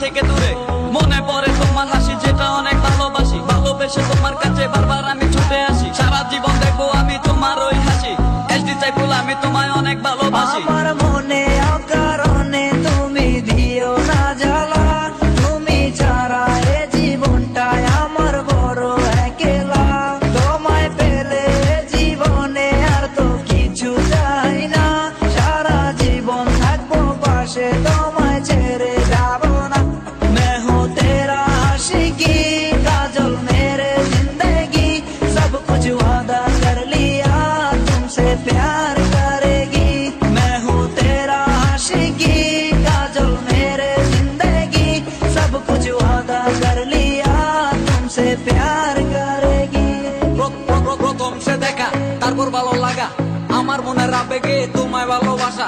থেকে দূরে। মনে পড়ে তোমার হাসি যেটা অনেক ভালোবাসি, ভালোবেসে তোমার কাছে বারবার আমি ছুটে আসি। সারা জীবন দেখবো আমি তোমার ওই হাসি, এসডি সাইফুল আমি তোমায় অনেক ভালোবাসি। আমার মনে অকারণে তুমি দিও না জ্বালা, তুমি ছাড়া এ জীবনটাই আমার বড় একলা। তোমায় পেলে জীবনে আর তো কিছু চাই না, সারা জীবন থাকবো পাশে, তোমায় ছেড়ে যাব না। मैं हूँ तेरा आशिकी काजल मेरे जिंदगी, सब कुछ वादा कर लिया तुमसे प्यार करेगी। मैं हूँ तेरा आशिकी काजल मेरे जिंदगी, सब कुछ वादा कर लिया तुमसे प्यार करेगी। প্রথম সে দেখা তারপর ভালো লাগা, আমার মনের আবেগে তোমায় ভালোবাসা।